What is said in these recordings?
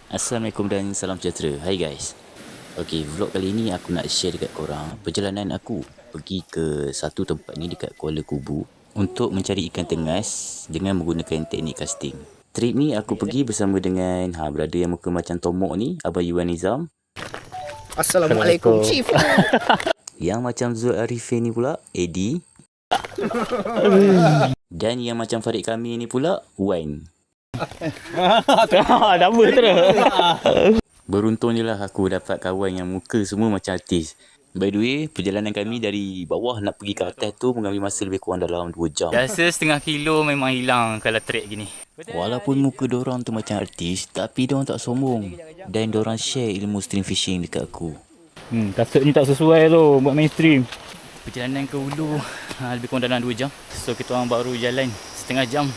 Assalamualaikum dan salam sejahtera. Hai guys. Okay, vlog kali ni aku nak share dekat korang perjalanan aku pergi ke satu tempat ni dekat Kuala Kubu untuk mencari ikan tengas dengan menggunakan teknik casting. Trip ni aku pergi bersama dengan brother yang muka macam tomok ni, Abang Yuan Nizam. Assalamualaikum Chief. Yang macam Zul Arifin ni pula Eddie. Dan yang macam Farid Kami ni pula Wan. Nama terus. Beruntung je lah aku dapat kawan yang muka semua macam artis. By the way, perjalanan kami dari bawah nak pergi ke atas tu mengambil masa lebih kurang dalam 2 jam. Biasa setengah kilo memang hilang kalau trek gini. Walaupun muka dorang tu macam artis, tapi dorang tak sombong. Dan dorang share ilmu stream fishing dekat aku. Kasut ni tak sesuai tu buat mainstream. Perjalanan ke Hulu lebih kurang dalam 2 jam. So kita orang baru jalan setengah jam.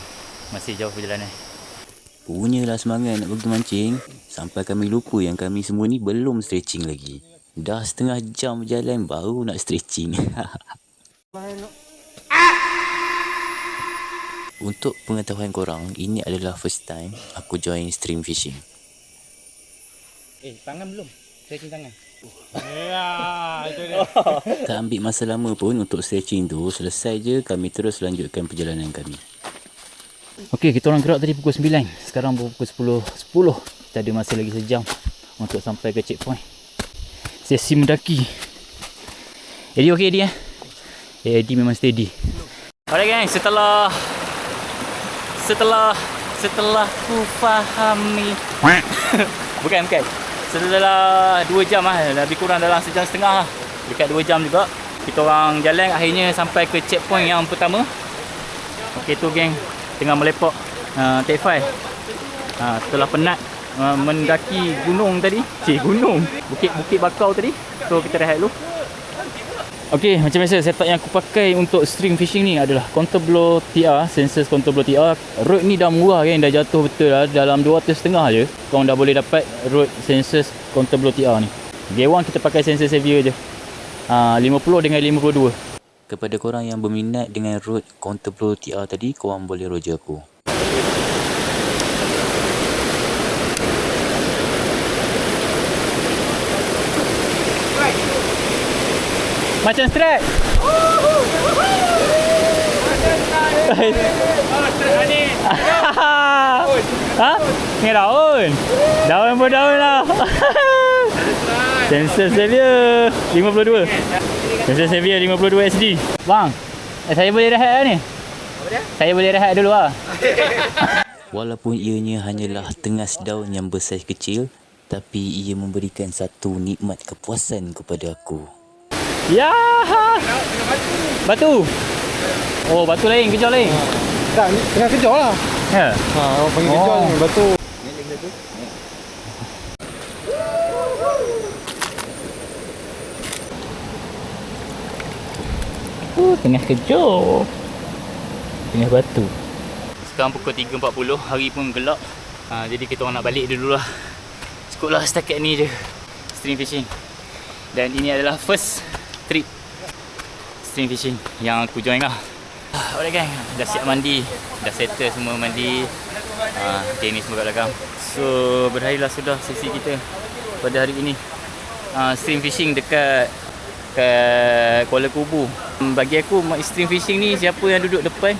Masih jauh perjalanan. Punyalah semangat nak pergi mancing. Sampai kami lupa yang kami semua ni belum stretching lagi. Dah setengah jam berjalan baru nak stretching. Untuk pengetahuan korang, ini adalah first time aku join stream fishing. Tangan belum? Stretching tangan. Itu dia. Tak ambil masa lama pun untuk stretching tu. Selesai je kami terus lanjutkan perjalanan kami. Okey, kita orang gerak tadi pukul 9. Sekarang pukul 10.10. Kita ada masa lagi sejam untuk sampai ke checkpoint. Sesi mendaki. Eddie okey Eddie Eddie memang steady. Alright gang, setelah ku fahami. bukan. Setelah 2 jam lebih kurang dalam sejam setengah dekat 2 jam juga. Kita orang jalan akhirnya sampai ke checkpoint yang pertama. Okey tu geng, tengah melepak take 5. Setelah penat mendaki gunung tadi, bukit bakau tadi. So kita rehat dulu. Okey, macam biasa setup yang aku pakai untuk stream fishing ni adalah Counterblow TR, Sensus Counterblow TR. Rod ni dah murah kan, dah jatuh betul lah. Dalam 200 setengah je korang dah boleh dapat rod Sensus Counterblow TR ni. Gear 1 kita pakai Sensus Xavier je. 50 dengan 52. Kepada korang yang berminat dengan rod Counterblow TR tadi, korang boleh roja aku. Macam strap. Ni daun. Daun pun daun lah. Sensor Xavier 52. Sensor Xavier 52 SD. Bang, saya boleh rehat lah ni? Saya boleh rehat dulu lah. Walaupun ianya hanyalah tengas daun yang bersaiz kecil, tapi ia memberikan satu nikmat kepuasan kepada aku. Ya. Batu. Oh, batu lain, kejar lain. Tak, tengah kejar lah. Ya. Orang panggil kejar ni batu. Tengah kejar. Tengah batu. Sekarang pukul 3.40, hari pun gelap. Jadi kita orang nak balik dulu lah. Cukup lah setakat ni je stream fishing. Dan ini adalah first trip stream fishing yang aku join lah. Alright gang, dah siap mandi, dah settle semua mandi. Okay, ni semua kat belakang. So berakhirlah sudah sesi kita pada hari ini. Stream fishing dekat Kuala Kubu. Bagi aku stream fishing ni, siapa yang duduk depan,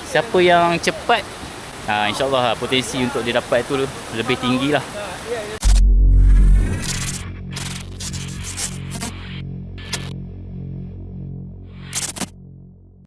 siapa yang cepat, InsyaAllah potensi untuk dia dapat tu lebih tinggi lah.